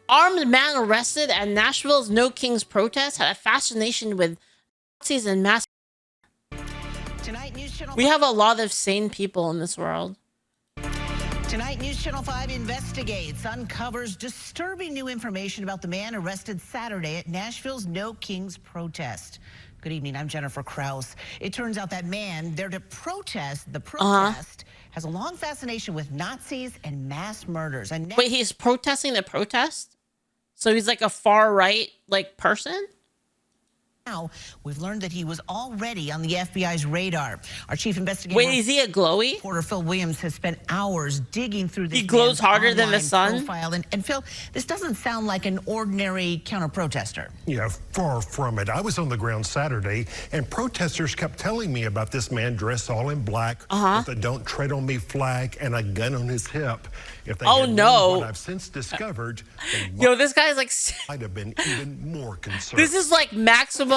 Armed man arrested at Nashville's No Kings protest had a fascination with Nazis and mass. Tonight, News Channel. We have a lot of sane people in this world. Tonight, News Channel 5 investigates, uncovers disturbing new information about the man arrested Saturday at Nashville's No Kings protest. Good evening, I'm Jennifer Krause. It turns out that man there to protest the protest has a long fascination with Nazis and mass murders. And wait, he's protesting the protest? So he's like a far right like person? Now, we've learned that he was already on the FBI's radar. Our chief investigator... Wait, is he a glowy? Reporter Phil Williams has spent hours digging through this. He glows harder than the sun? Profile. And Phil, this doesn't sound like an ordinary counter-protester. Yeah, far from it. I was on the ground Saturday, and protesters kept telling me about this man dressed all in black with a "Don't Tread on Me" flag and a gun on his hip. If they had known what I've since discovered, yo, this guy's like might have been even more concerned. This is like maximum.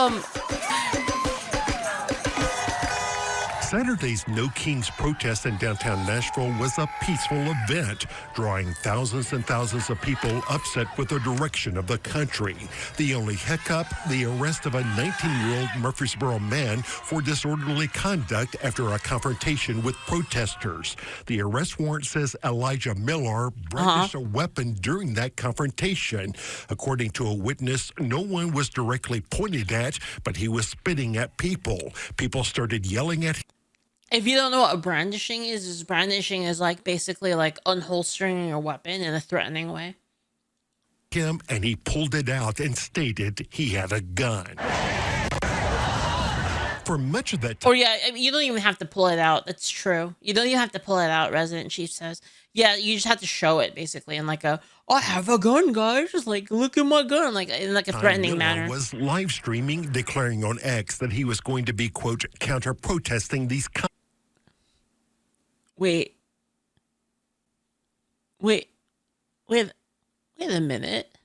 Saturday's No Kings protest in downtown Nashville was a peaceful event, drawing thousands and thousands of people upset with the direction of the country. The only hiccup, the arrest of a 19-year-old Murfreesboro man for disorderly conduct after a confrontation with protesters. The arrest warrant says Elijah Millar brandished a weapon during that confrontation. According to a witness, no one was directly pointed at, but he was spitting at people. People started yelling at him. If you don't know what a brandishing is brandishing is like basically like unholstering your weapon in a threatening way. Him, and he pulled it out and stated he had a gun. For much of that time. Or yeah, I mean, you don't even have to pull it out. That's true. You don't even have to pull it out, Resident Chief says. Yeah, you just have to show it basically in like a, I have a gun, guys. Just like, look at my gun, like in like a threatening manner. Was live streaming, declaring on X that he was going to be, quote, counter-protesting these. Wait a minute.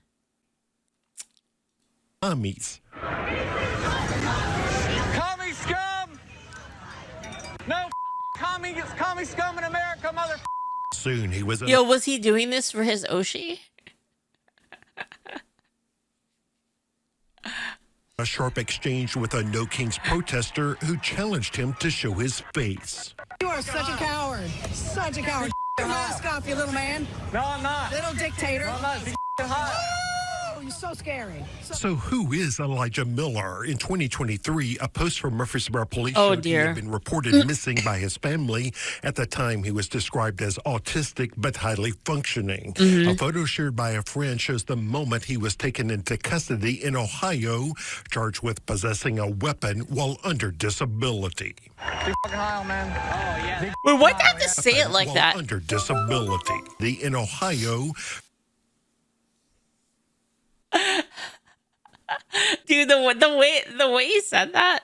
Commies. Commie scum! No commie scum in America, mother. Soon he was. Yo, was he doing this for his Oshi? A sharp exchange with a No Kings protester who challenged him to show his face. You are such a coward. Such a coward. Your mask off, you little man. No, I'm not. Little dictator. No, I'm not. Be hot. Oh, you're so scary. So who is Elijah Millar? In 2023, a post from Murfreesboro police showed he had been reported missing by his family. At the time, he was described as autistic but highly functioning. A photo shared by a friend shows the moment he was taken into custody in Ohio, charged with possessing a weapon while under disability. Be fucking high, man. Oh, yeah. Wait, why'd they have to say it like that? Under disability. In Ohio. Dude, the way he said that,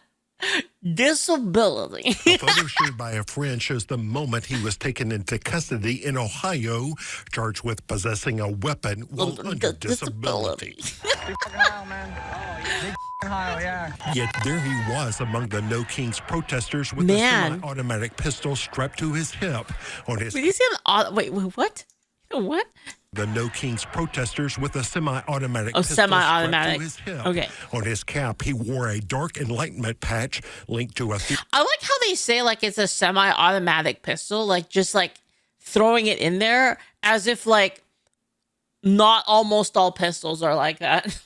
disability. A photo shared by a friend shows the moment he was taken into custody in Ohio, charged with possessing a weapon while under disability. Be fucking high, man. Oh, yeah. Be high, yeah. Yet there he was among the No Kings protesters with a semi-automatic pistol strapped to his hip. On his Did you see wait, what? What? The No Kings protesters with a semi-automatic pistol strapped to his hip. Okay. On his cap, he wore a dark enlightenment patch linked to a... I like how they say like it's a semi-automatic pistol, like just like throwing it in there as if like not almost all pistols are like that.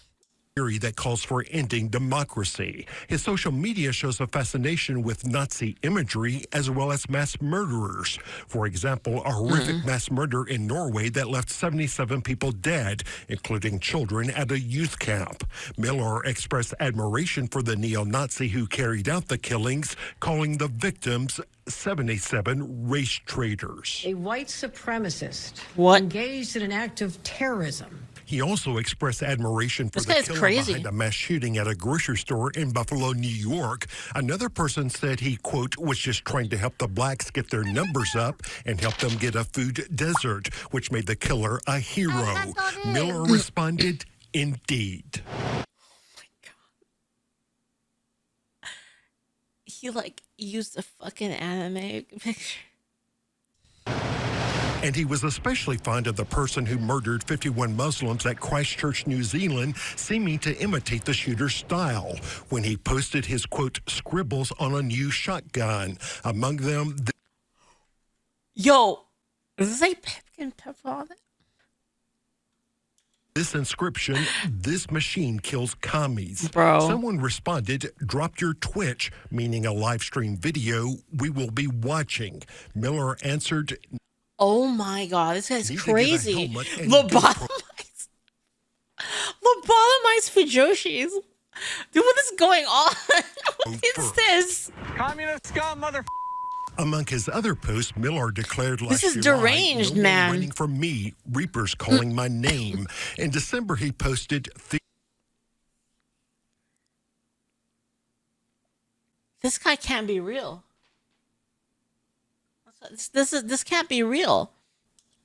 Theory that calls for ending democracy. His social media shows a fascination with Nazi imagery as well as mass murderers. For example, a horrific mass murder in Norway that left 77 people dead, including children at a youth camp. Millar expressed admiration for the neo-Nazi who carried out the killings, calling the victims 77 race traitors. A white supremacist engaged in an act of terrorism. He also expressed admiration for the killer behind a mass shooting at a grocery store in Buffalo, New York. Another person said he, quote, was just trying to help the blacks get their numbers up and help them get a food desert, which made the killer a hero. Millar responded, indeed. Oh my God. He like used a fucking anime picture. And he was especially fond of the person who murdered 51 Muslims at Christchurch, New Zealand, seeming to imitate the shooter's style when he posted his, quote, scribbles on a new shotgun. Among them... Yo, does it say PipkinPippa on it? This inscription, "This machine kills commies." Bro. Someone responded, "Drop your Twitch," meaning a live stream video. "We will be watching." Millar answered, "Oh my God, this guy's crazy. Lobotomize for Joshis. Dude, what is going on? What is this? Communist scum, mother. Among his other posts, Millar declared last This is July, deranged, "No more man. waiting for me, Reapers calling my name." In December, he posted, This guy can't be real. This can't be real.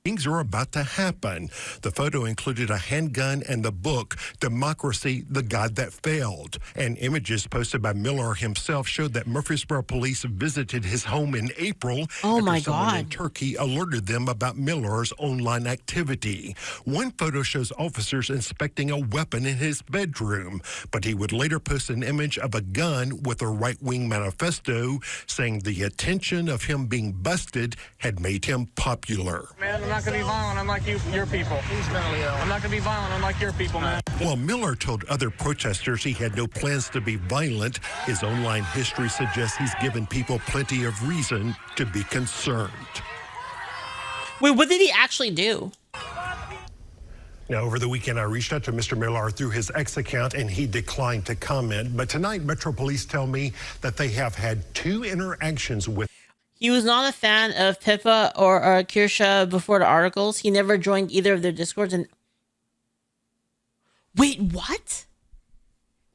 "Things are about to happen." The photo included a handgun and the book, "Democracy, the God That Failed." And images posted by Millar himself showed that Murfreesboro police visited his home in April. Oh my after someone in God. Turkey alerted them about Millar's online activity. One photo shows officers inspecting a weapon in his bedroom, but he would later post an image of a gun with a right-wing manifesto saying the attention of him being busted had made him popular. Man, I'm not going to be violent unlike your people. He's mentally ill. I'm not going to be violent unlike your people, man. While Millar told other protesters he had no plans to be violent, his online history suggests he's given people plenty of reason to be concerned. Wait, what did he actually do? Now, over the weekend, I reached out to Mr. Millar through his X account, and he declined to comment. But tonight, Metro Police tell me that they have had 2 interactions with. He was not a fan of Pippa or Kirsche before the articles. He never joined either of their discords. And wait, what?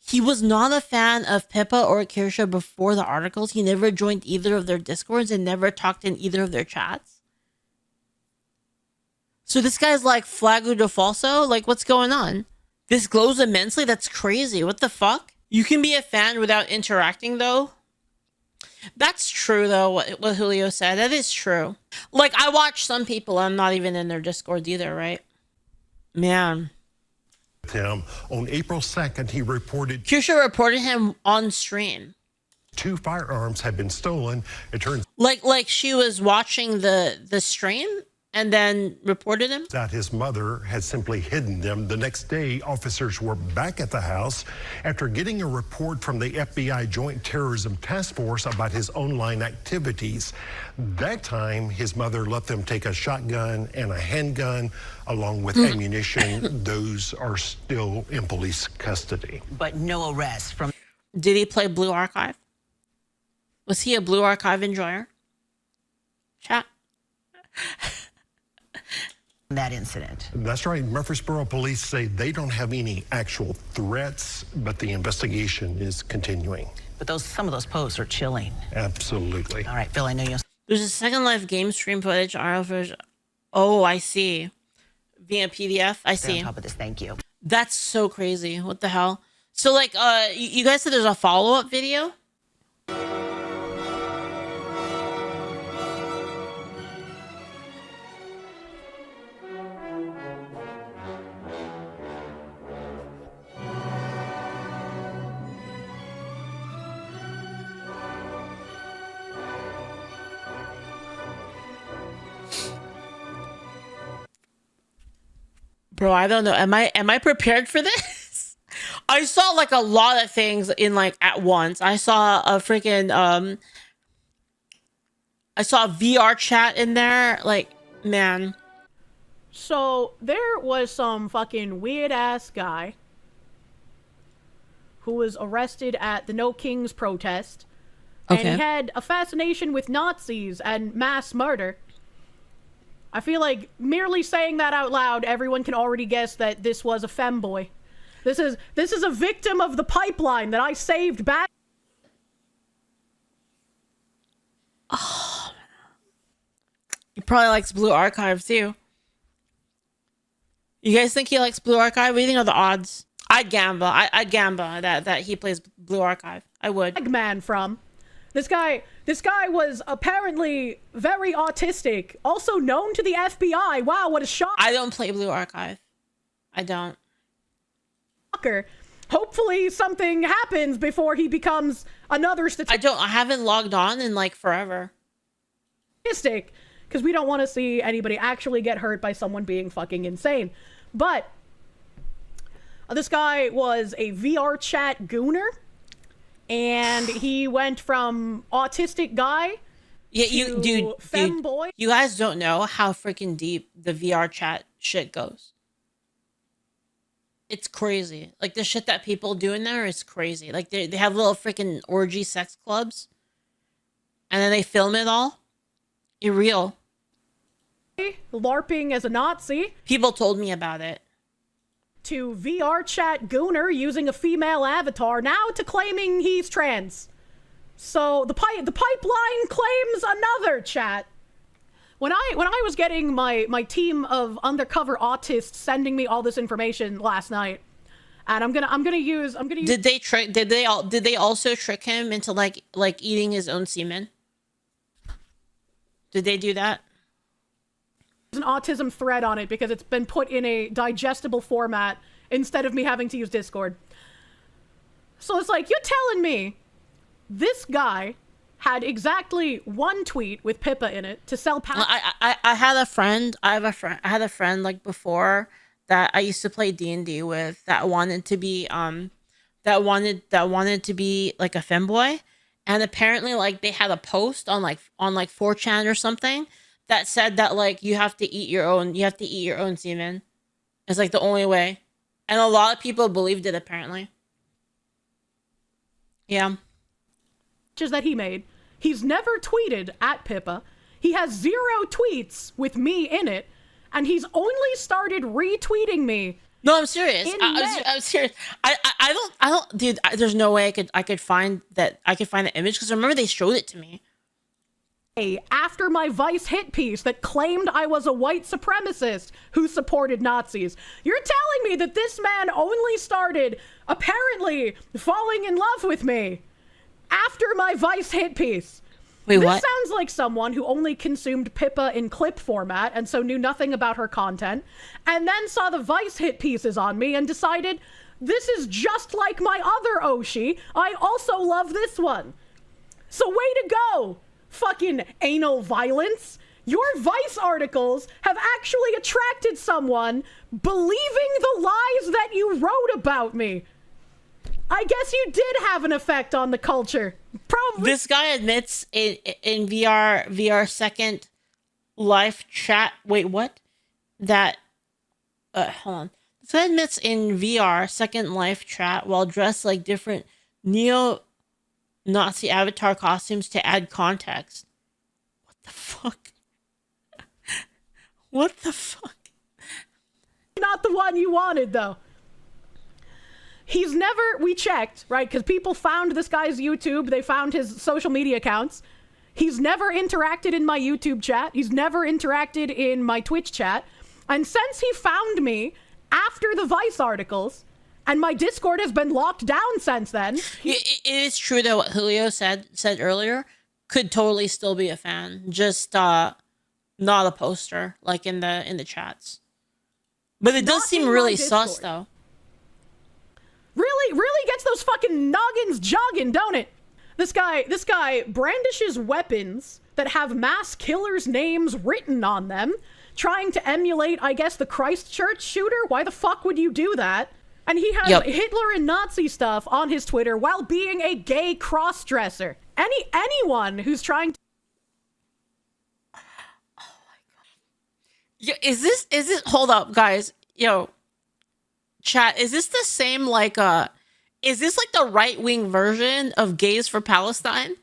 He was not a fan of Pippa or Kirsche before the articles. He never joined either of their discords and never talked in either of their chats. So this guy's like Flago de Falso? Like, what's going on? This glows immensely? That's crazy. What the fuck? You can be a fan without interacting, though. That's true, though, what Julio said. That is true. Like, I watch some people, I'm not even in their Discord either, right? Man. Him. On April 2nd, he reported Kirsche reported him on stream. 2 firearms had been stolen. It turns Like she was watching the stream and then reported him? out his mother had simply hidden them. The next day, officers were back at the house after getting a report from the FBI Joint Terrorism Task Force about his online activities. That time, his mother let them take a shotgun and a handgun along with ammunition. Those are still in police custody. But no arrest from Did he play Blue Archive? Was he a Blue Archive enjoyer? Chat. that incident. That's right. Murfreesboro police say they don't have any actual threats, but the investigation is continuing. But some of those posts are chilling. Absolutely. All right, Phil, I know you. There's a Second Life game stream footage. Oh, I see. Via PDF. I see. On top of this, thank you. That's so crazy. What the hell? So, like, you guys said there's a follow-up video? Bro, I don't know. Am I prepared for this? I saw like a lot of things in like at once. I saw a freaking I saw a VR chat in there. Like, man. So there was some fucking weird ass guy who was arrested at the No Kings protest. And he had a fascination with Nazis and mass murder. I feel like merely saying that out loud, everyone can already guess that this was a femboy. This is a victim of the pipeline that I saved back. Oh, he probably likes Blue Archive too. You guys think he likes Blue Archive? What do you think of the odds? I'd gamble. I'd gamble that he plays Blue Archive. I would. Man from. This guy was apparently very autistic, also known to the FBI. Wow, what a shock. I don't play Blue Archive. I don't. Hopefully something happens before he becomes another I haven't logged on in like forever. Statistic, because we don't want to see anybody actually get hurt by someone being fucking insane. But this guy was a VR chat gooner, and he went from autistic guy to femboy. You guys don't know how freaking deep the VR chat shit goes. It's crazy. Like, the shit that people do in there is crazy. Like, they have little freaking orgy sex clubs, and then they film it all. It's real. LARPing as a Nazi. People told me about it. To VR chat gooner using a female avatar, now to claiming he's trans. So the pipeline claims another chat. When I was getting my team of undercover autists sending me all this information last night, and I'm gonna use. Did they also trick him into like eating his own semen? Did they do that? There's an autism thread on it because it's been put in a digestible format instead of me having to use Discord. So it's like, you're telling me this guy had exactly one tweet with Pippa in it to sell power. I had a friend. I had a friend like before that I used to play D&D with that wanted to be that wanted to be like a femboy, and apparently like they had a post on 4chan or something that said that like you have to eat your own semen. It's like the only way. And a lot of people believed it apparently. Yeah. That he made. He's never tweeted at Pippa. He has 0 tweets with me in it, and he's only started retweeting me. No, I'm serious. I'm serious. I don't, dude. There's no way I could find that. I could find the image because remember they showed it to me. After my Vice hit piece that claimed I was a white supremacist who supported Nazis. You're telling me that this man only started apparently falling in love with me after my Vice hit piece. Wait, this what? Sounds like someone who only consumed Pippa in clip format and so knew nothing about her content, and then saw the Vice hit pieces on me and decided, this is just like my other Oshi. I also love this one. So way to go, fucking anal violence. Your Vice articles have actually attracted someone believing the lies that you wrote about me. I guess you did have an effect on the culture. Probably. This guy admits in VR second live chat. Wait, what? That. Hold on. This guy admits in VR second live chat while dressed like different neo-Nazi avatar costumes to add context. What the fuck? What the fuck? Not the one you wanted, though. He's never, we checked, right? Because people found this guy's YouTube. They found his social media accounts. He's never interacted in my YouTube chat. He's never interacted in my Twitch chat. And since he found me after the Vice articles, and my Discord has been locked down since then. It is true that what Julio said earlier could totally still be a fan. Just not a poster, like in the chats. But it does seem really sus, though. Really gets those fucking noggins jogging, don't it? This guy brandishes weapons that have mass killers' names written on them, trying to emulate, I guess, the Christchurch shooter. Why the fuck would you do that? And he has Hitler and Nazi stuff on his Twitter while being a gay cross-dresser. Anyone who's trying to... Oh my god. Yo, is this hold up, guys. Yo, chat, is this the same is this like the right-wing version of Gays for Palestine?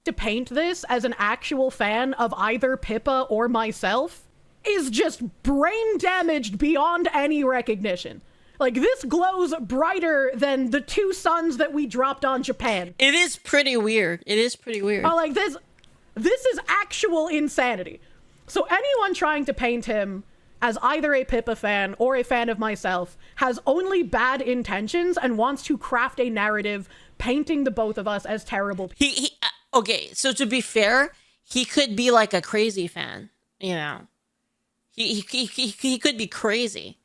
To paint this as an actual fan of either Pippa or myself is just brain damaged beyond any recognition. Like, this glows brighter than the 2 suns that we dropped on Japan. It is pretty weird. Oh, like, this is actual insanity. So anyone trying to paint him as either a Pippa fan or a fan of myself has only bad intentions and wants to craft a narrative painting the both of us as terrible people. He okay, so to be fair, he could be like a crazy fan, you know. He could be crazy.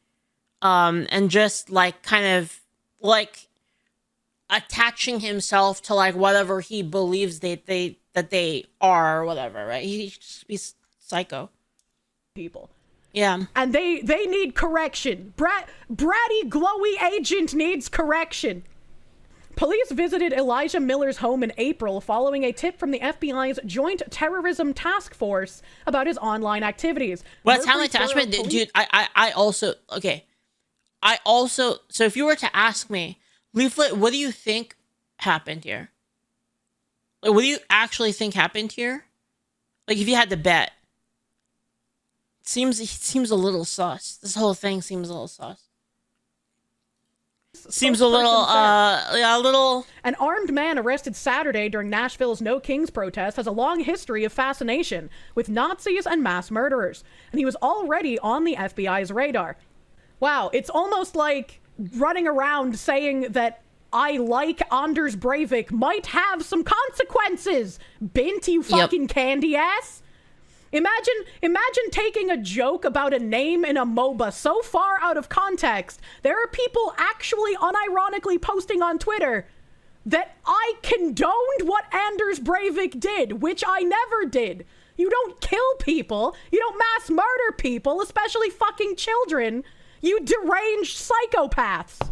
And just like kind of like attaching himself to like whatever he believes that they are or whatever, right? He's psycho. People. Yeah. And they need correction. Bratty, glowy agent needs correction. Police visited Elijah Millar's home in April following a tip from the FBI's Joint Terrorism Task Force about his online activities. Well, that's talent attachment, dude. I also, so if you were to ask me, Leaflit, what do you think happened here? Like, what do you actually think happened here? Like, if you had to bet. It seems a little sus. This whole thing seems a little sus. Seems a little, An armed man arrested Saturday during Nashville's No Kings protest has a long history of fascination with Nazis and mass murderers, and he was already on the FBI's radar. Wow, it's almost like running around saying that I like Anders Breivik might have some consequences, Bint, you fucking candy ass. Imagine taking a joke about a name in a MOBA so far out of context. There are people actually unironically posting on Twitter that I condoned what Anders Breivik did, which I never did. You don't kill people. You don't mass murder people, especially fucking children. You deranged psychopaths.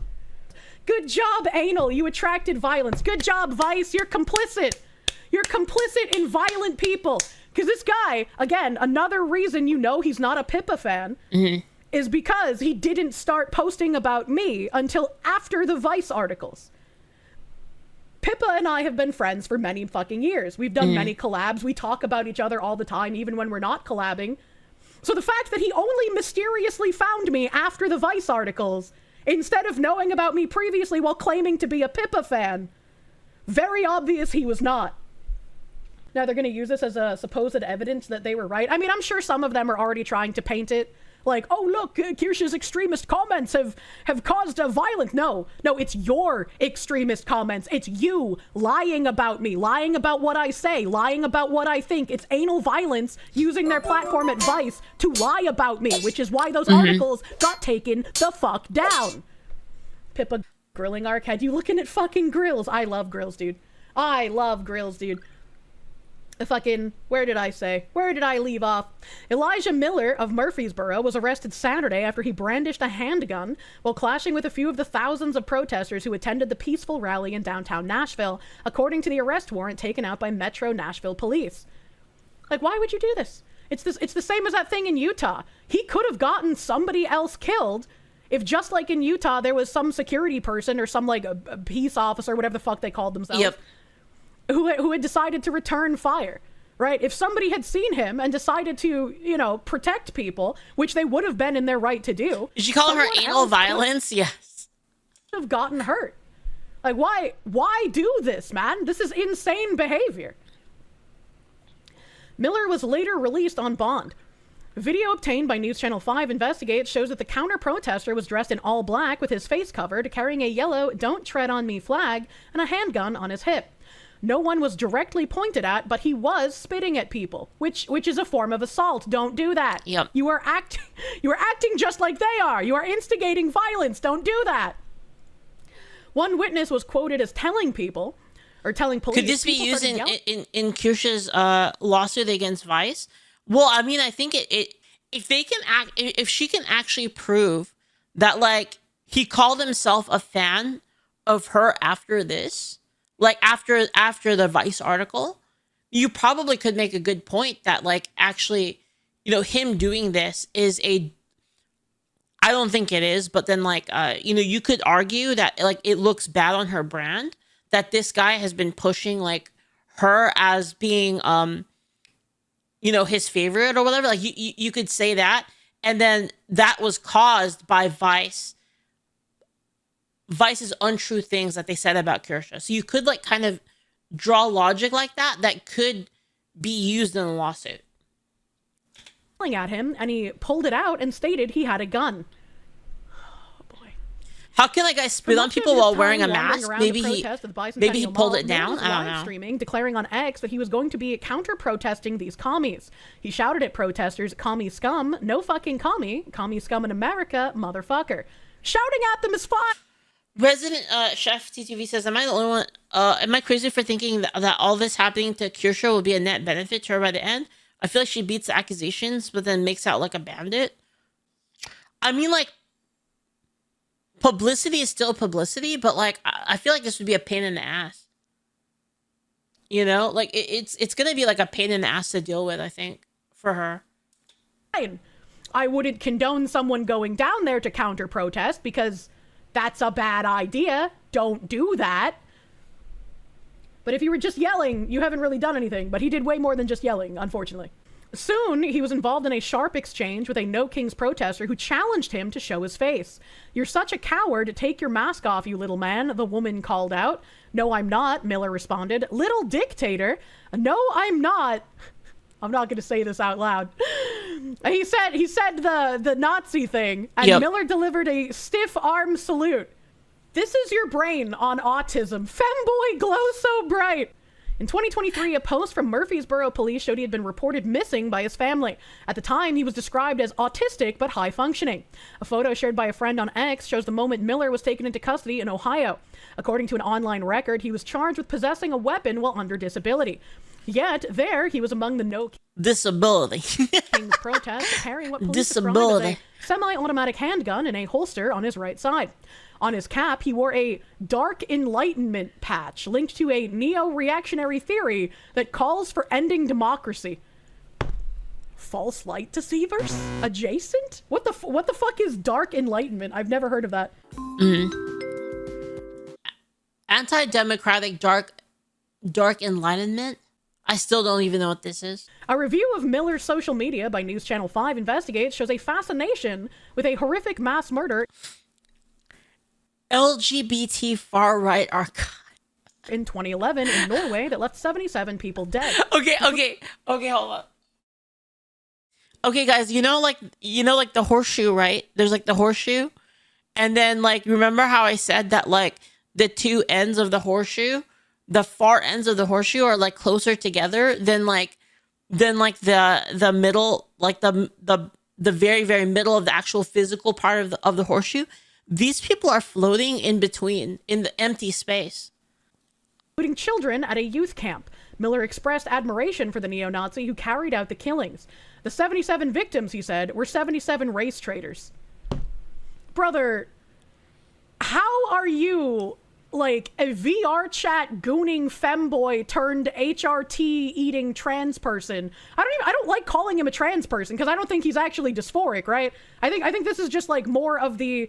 Good job, Anal. You attracted violence. Good job, Vice. You're complicit. You're complicit in violent people. Because this guy, again, another reason you know he's not a Pippa fan is because he didn't start posting about me until after the Vice articles. Pippa and I have been friends for many fucking years. We've done many collabs. We talk about each other all the time, even when we're not collabing. So the fact that he only mysteriously found me after the Vice articles, instead of knowing about me previously while claiming to be a Pippa fan, very obvious he was not. Now they're going to use this as a supposed evidence that they were right. I mean, I'm sure some of them are already trying to paint it like, oh, look, Kirsche's extremist comments have caused a violence. No, it's your extremist comments. It's you lying about me, lying about what I say, lying about what I think. It's anal violence using their platform at Vice to lie about me, which is why those articles got taken the fuck down. Pippa grilling arcade. You looking at fucking grills. I love grills, dude. I love grills, dude. Where did I leave off? Elijah Millar of Murfreesboro was arrested Saturday after he brandished a handgun while clashing with a few of the thousands of protesters who attended the peaceful rally in downtown Nashville, according to the arrest warrant taken out by Metro Nashville Police. Like, why would you do this? It's the same as that thing in Utah. He could have gotten somebody else killed if, just like in Utah, there was some security person or some, like, a peace officer, whatever the fuck they called themselves. Yep. Who had decided to return fire, right? If somebody had seen him and decided to, protect people, which they would have been in their right to do. Did you call her anal violence? Yes. Have gotten hurt. Like, why do this, man? This is insane behavior. Millar was later released on bond. Video obtained by News Channel 5 Investigates shows that the counter-protester was dressed in all black with his face covered, carrying a yellow "Don't Tread on Me" flag and a handgun on his hip. No one was directly pointed at, but he was spitting at people, which is a form of assault. Don't do that. Yep. You are acting just like they are. You are instigating violence. Don't do that. One witness was quoted as telling police. Could this be used in Kirsche's lawsuit against Vice? Well, I mean, I think if she can actually prove that, like, he called himself a fan of her after this, like after the Vice article, you probably could make a good point that, like, actually, him doing this is I don't think it is, but then, like, you could argue that, like, it looks bad on her brand that this guy has been pushing, like, her as being, his favorite or whatever. Like, you could say that, and then that was caused by Vice's untrue things that they said about Kirsche. So you could, like, kind of draw logic like that could be used in a lawsuit. At him, and he pulled it out and stated he had a gun. Oh boy. How can a guy spit on people while wearing a mask? Maybe he pulled it down. I don't know. Streaming, declaring on X that he was going to be counter-protesting these commies. He shouted at protesters, "Commie scum, no fucking commie scum in America, motherfucker." Shouting at them is fine. Resident Chef TTV says, "Am I the only one? Am I crazy for thinking that all this happening to Kirsche will be a net benefit to her by the end? I feel like she beats the accusations, but then makes out like a bandit." I mean, publicity is still publicity, but I feel like this would be a pain in the ass. You know, it's gonna be a pain in the ass to deal with, I think, for her. I wouldn't condone someone going down there to counter protest because that's a bad idea. Don't do that. But if you were just yelling, you haven't really done anything. But he did way more than just yelling, unfortunately. Soon, he was involved in a sharp exchange with a No Kings protester who challenged him to show his face. "You're such a coward. Take your mask off, you little man," the woman called out. "No, I'm not," Millar responded. "Little dictator." "No, I'm not." I'm not going to say this out loud. He said the Nazi thing, and Millar delivered a stiff arm salute. "This is your brain on autism. Femboy glow so bright." In 2023, a post from Murfreesboro police showed he had been reported missing by his family. At the time, he was described as autistic but high-functioning. A photo shared by a friend on X shows the moment Millar was taken into custody in Ohio. According to an online record, he was charged with possessing a weapon while under disability. Yet, there, he was among the No Disability. Kings protest, carrying what police described as a semi-automatic handgun in a holster on his right side. On his cap, he wore a Dark Enlightenment patch linked to a neo-reactionary theory that calls for ending democracy. False light deceivers? Adjacent? What the fuck is Dark Enlightenment? I've never heard of that. Anti-democratic dark enlightenment? I still don't even know what this is. A review of Millar's social media by News Channel 5 Investigates shows a fascination with a horrific mass murder. LGBT far-right archive. In 2011 in Norway that left 77 people dead. Okay, hold on. Okay, guys, you know the horseshoe, right? There's the horseshoe. And then remember how I said that the two ends of the horseshoe, the far ends of the horseshoe are closer together than the middle, the very, very middle of the actual physical part of the horseshoe. These people are floating in between, in the empty space. Including children at a youth camp. Millar expressed admiration for the neo-Nazi who carried out the killings. The 77 victims, he said, were 77 race traitors. Brother, how are you a VR chat gooning femboy turned HRT eating trans person? I don't like calling him a trans person because I don't think he's actually dysphoric, right? I think this is just more of the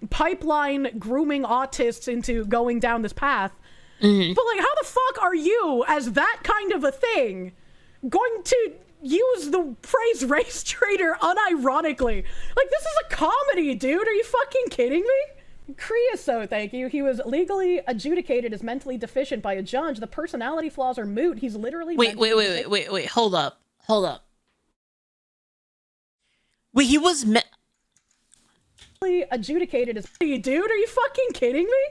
pipeline grooming autists into going down this path. Mm-hmm. But how the fuck are you, as that kind of a thing, going to use the phrase race traitor unironically? This is a comedy, dude. Are you fucking kidding me? Creosote, thank you. He was legally adjudicated as mentally deficient by a judge. The personality flaws are moot. He's literally wait. Hold up. Wait, he was adjudicated as dude. Are you fucking kidding me?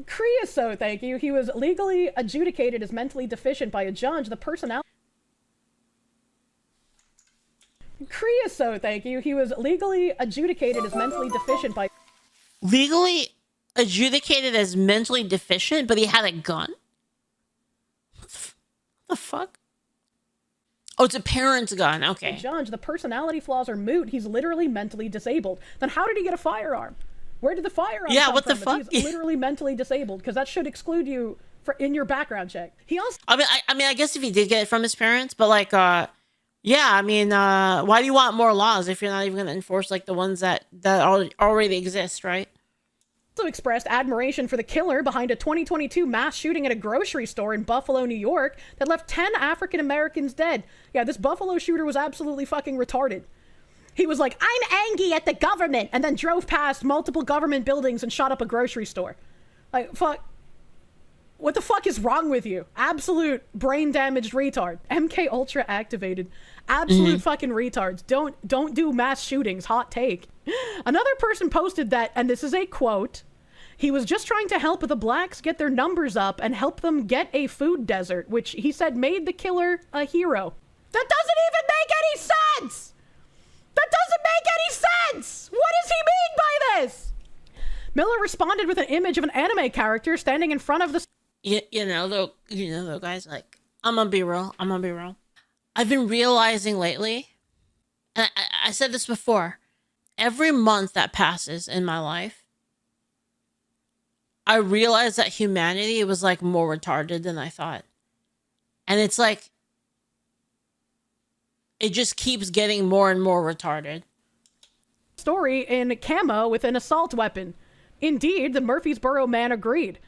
Creosote, thank you. He was legally adjudicated as mentally deficient by a judge. The personality. Creosote, thank you. He was legally adjudicated as mentally deficient by. Legally adjudicated as mentally deficient, but he had a gun? What the fuck? Oh, it's a parent's gun. Okay. Judge, the personality flaws are moot. He's literally mentally disabled. Then how did he get a firearm? Where did the firearm come what from? The fuck? He's literally mentally disabled, because that should exclude you in your background check. He also. I guess if he did get it from his parents, but why do you want more laws if you're not even going to enforce the ones that already exist, right? Also expressed admiration for the killer behind a 2022 mass shooting at a grocery store in Buffalo, New York that left 10 African Americans dead. Yeah, this Buffalo shooter was absolutely fucking retarded. He was like, "I'm angry at the government," and then drove past multiple government buildings and shot up a grocery store. Fuck. What the fuck is wrong with you? Absolute brain damaged retard. MK Ultra activated. Absolute fucking retards. Don't do mass shootings. Hot take. Another person posted that, and this is a quote, He was just trying to help the blacks get their numbers up and help them get a food desert, which he said made the killer a hero. That doesn't even make any sense! That doesn't make any sense! What does he mean by this? Millar responded with an image of an anime character standing in front of the... You know, though, guys, like, I'm gonna be real. I've been realizing lately, and I said this before, every month that passes in my life, I realized that humanity was, like, more retarded than I thought. And it's like, it just keeps getting more and more retarded. Story in camo with an assault weapon. Indeed, the Murfreesboro man agreed.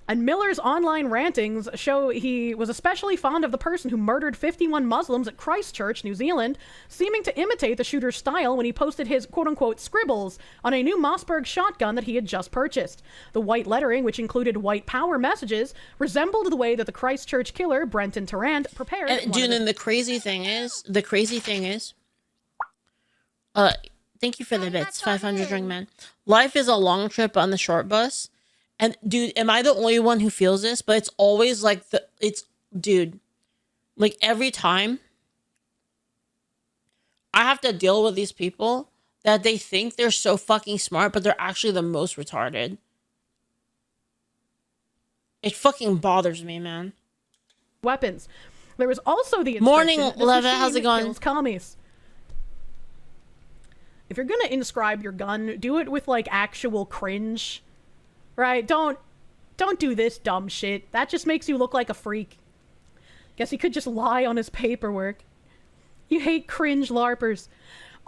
And Millar's online rantings show he was especially fond of the person who murdered 51 Muslims at Christchurch, New Zealand, seeming to imitate the shooter's style when he posted his quote-unquote scribbles on a new Mossberg shotgun that he had just purchased. The white lettering, which included white power messages, resembled the way that the Christchurch killer, Brenton Tarrant, prepared... Dude, and the crazy thing is, thank you for the bits, 500 ring man. Life is a long trip on the short bus. And dude, am I the only one who feels this? But it's always like dude, like every time I have to deal with these people that they think they're so fucking smart, but they're actually the most retarded. It fucking bothers me, man. Weapons. There was also the morning, Levitt. How's it going? Commies. If you're gonna inscribe your gun, do it with like actual cringe. Right? Don't do this dumb shit. That just makes you look like a freak. Guess he could just lie on his paperwork. You hate cringe LARPers.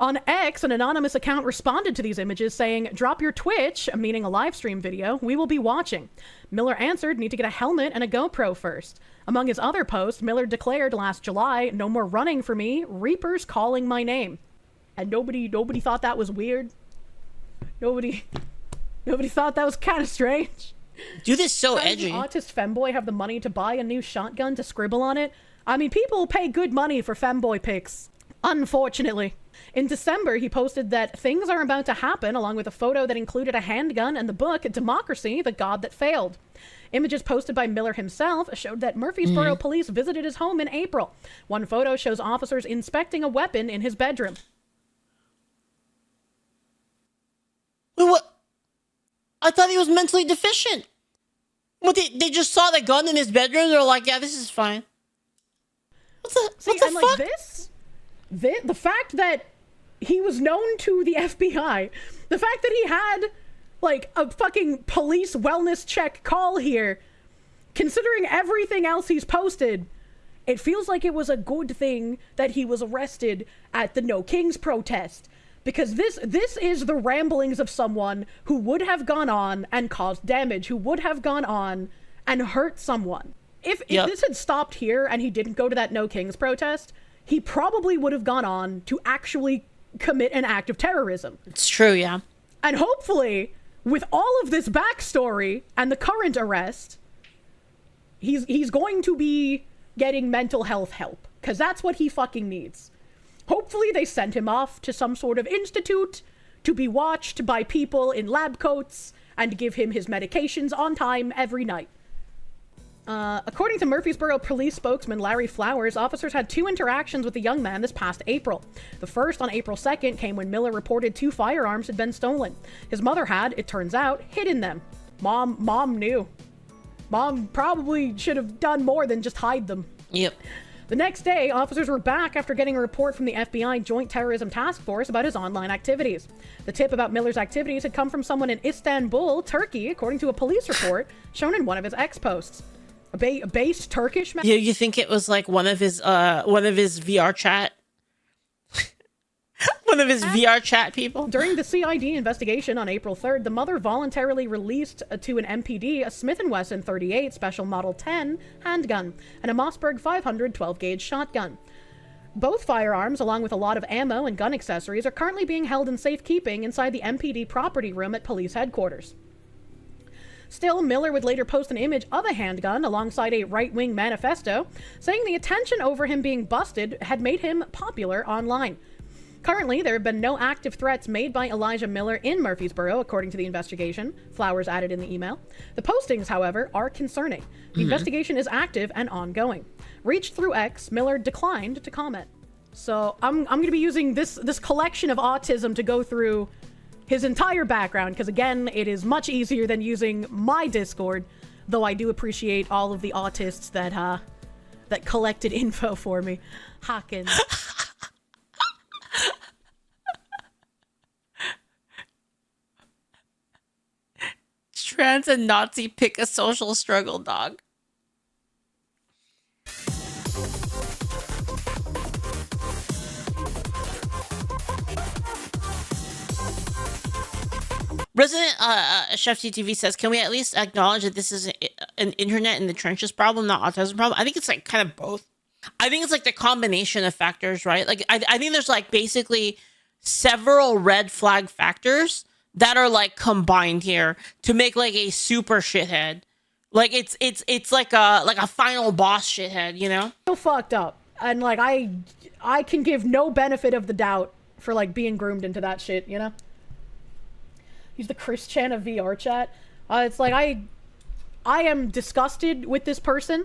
On X, an anonymous account responded to these images saying, "Drop your Twitch," meaning a live stream video, "we will be watching." Millar answered, "Need to get a helmet and a GoPro first." Among his other posts, Millar declared last July, "No more running for me, Reaper's calling my name." And nobody thought that was weird. Nobody thought that was kind of strange. Dude, this is so edgy. Does an autist femboy have the money to buy a new shotgun to scribble on it? I mean, people pay good money for femboy pics. Unfortunately. In December, he posted that things are about to happen, along with a photo that included a handgun and the book Democracy, the God That Failed. Images posted by Millar himself showed that Murfreesboro police visited his home in April. One photo shows officers inspecting a weapon in his bedroom. Wait, what? I thought he was mentally deficient. What, they just saw the gun in his bedroom? They're like, yeah, this is fine. What the fuck? Like the fact that he was known to the FBI, the fact that he had, like, a fucking police wellness check call here, considering everything else he's posted, it feels like it was a good thing that he was arrested at the No Kings protest. Because this is the ramblings of someone who would have gone on and caused damage, who would have gone on and hurt someone. If this had stopped here and he didn't go to that No Kings protest, he probably would have gone on to actually commit an act of terrorism. It's true, yeah. And hopefully, with all of this backstory and the current arrest, he's going to be getting mental health help. Because that's what he fucking needs. Hopefully they sent him off to some sort of institute to be watched by people in lab coats and give him his medications on time every night. According to Murfreesboro police spokesman Larry Flowers, officers had 2 interactions with the young man this past April. The first, on April 2nd, came when Millar reported 2 firearms had been stolen. His mother had, it turns out, hidden them. Mom knew. Mom probably should have done more than just hide them. Yep. The next day, officers were back after getting a report from the FBI Joint Terrorism Task Force about his online activities. The tip about Millar's activities had come from someone in Istanbul, Turkey, according to a police report shown in one of his X posts. A based Turkish man. Yeah, you think it was like one of his VR chat? One of his VR chat people? During the CID investigation on April 3rd, the mother voluntarily released to an MPD a Smith & Wesson .38 Special Model 10 handgun and a Mossberg 500 12-gauge shotgun. Both firearms, along with a lot of ammo and gun accessories, are currently being held in safekeeping inside the MPD property room at police headquarters. Still, Millar would later post an image of a handgun alongside a right-wing manifesto, saying the attention over him being busted had made him popular online. Currently, there have been no active threats made by Elijah Millar in Murfreesboro, according to the investigation. Flowers added in the email. The postings, however, are concerning. The investigation is active and ongoing. Reached through X, Millar declined to comment. So I'm going to be using this collection of autism to go through his entire background, because again, it is much easier than using my Discord, though I do appreciate all of the autists that collected info for me. Hawkins. Trans and Nazi pick a social struggle, dog. Resident Chef TTV says, can we at least acknowledge that this is an internet in the trenches problem, not autism problem? I think it's like kind of both. I think it's like the combination of factors, right? Like I think there's like basically several red flag factors that are like combined here to make like a super shithead. Like it's like a final boss shithead, you know? So fucked up. And like I can give no benefit of the doubt for like being groomed into that shit, you know? He's the Christian of VR chat. It's like I am disgusted with this person.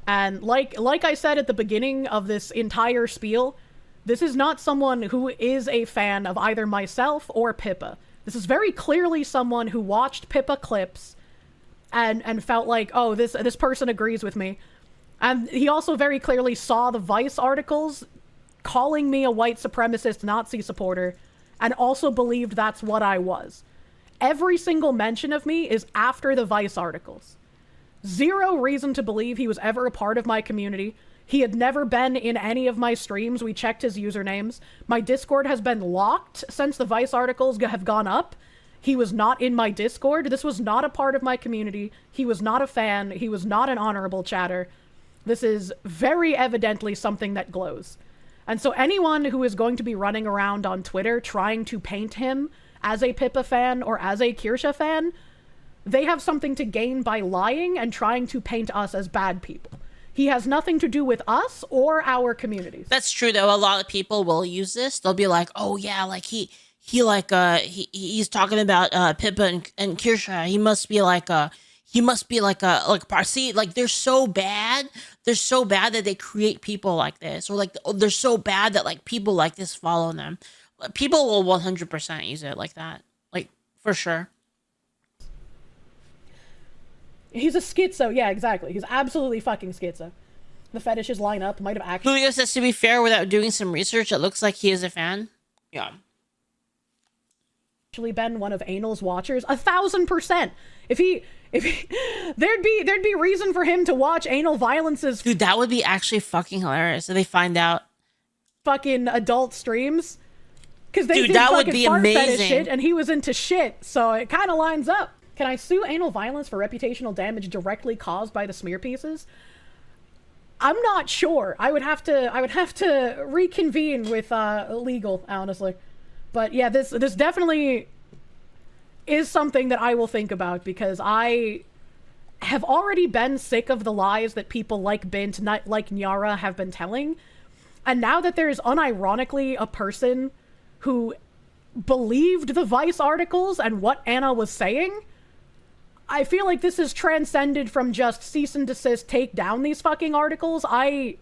And like I said at the beginning of this entire spiel, this is not someone who is a fan of either myself or Pippa. This is very clearly someone who watched Pippa clips and felt like, oh, this person agrees with me. And he also very clearly saw the Vice articles calling me a white supremacist Nazi supporter and also believed that's what I was. Every single mention of me is after the Vice articles. Zero reason to believe he was ever a part of my community. He had never been in any of my streams. We checked his usernames. My Discord has been locked since the Vice articles have gone up. He was not in my Discord. This was not a part of my community. He was not a fan. He was not an honorable chatter. This is very evidently something that glows. And so anyone who is going to be running around on Twitter trying to paint him as a Pippa fan or as a Kirsche fan, they have something to gain by lying and trying to paint us as bad people. He has nothing to do with us or our communities. That's true, though. A lot of people will use this. They'll be like, "Oh yeah, like he's talking about Pippa and Kirsche. He must be like a see, like they're so bad. They're so bad that they create people like this, or like they're so bad that like people like this follow them. People will 100% use it like that, like for sure." He's a schizo. Yeah, exactly. He's absolutely fucking schizo. The fetishes line up. Might have actually... Julio says, to be fair, without doing some research, it looks like he is a fan. Yeah. Actually been one of Anal's watchers. 1,000%. If he... There'd be reason for him to watch anal violences. Dude, that would be actually fucking hilarious if they find out. Fucking adult streams. Because they Dude, did that fucking would be fart amazing. fetish shit, and he was into shit. So it kind of lines up. Can I sue anal violence for reputational damage directly caused by the smear pieces? I'm not sure. I would have to reconvene with legal, honestly. But yeah, this definitely is something that I will think about, because I have already been sick of the lies that people like Bint, like Nyara, have been telling. And now that there's unironically a person who believed the Vice articles and what Anna was saying, I feel like this is transcended from just cease and desist, take down these fucking articles. I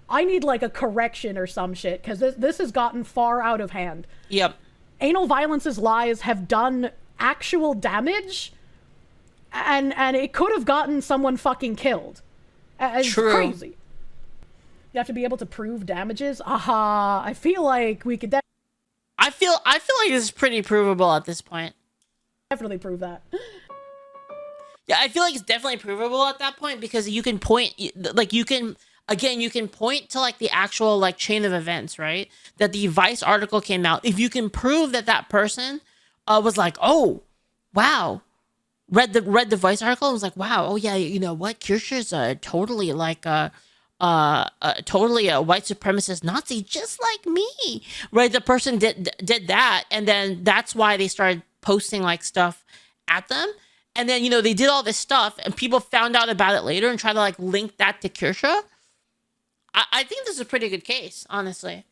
need like a correction or some shit, because this has gotten far out of hand. Yep. Anal violence's lies have done actual damage, and it could have gotten someone fucking killed. It's True. Crazy. You have to be able to prove damages. Aha! I feel like we could. I feel like this is pretty provable at this point. Definitely prove that. Yeah, I feel like it's definitely provable at that point, because you can point, like you can point to like the actual like chain of events, right? That the Vice article came out. If you can prove that that person was like, oh, wow, read the Vice article and was like, wow, oh yeah, you know what? Kirsch's totally like totally a white supremacist Nazi, just like me, right? The person did that, and then that's why they started posting like stuff at them. And then, you know, they did all this stuff and people found out about it later and tried to like link that to Kirsche. I think this is a pretty good case, honestly.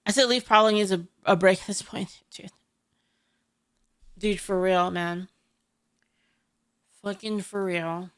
I said Leaf probably needs a break at this point, dude. Dude, for real, man. Fucking for real.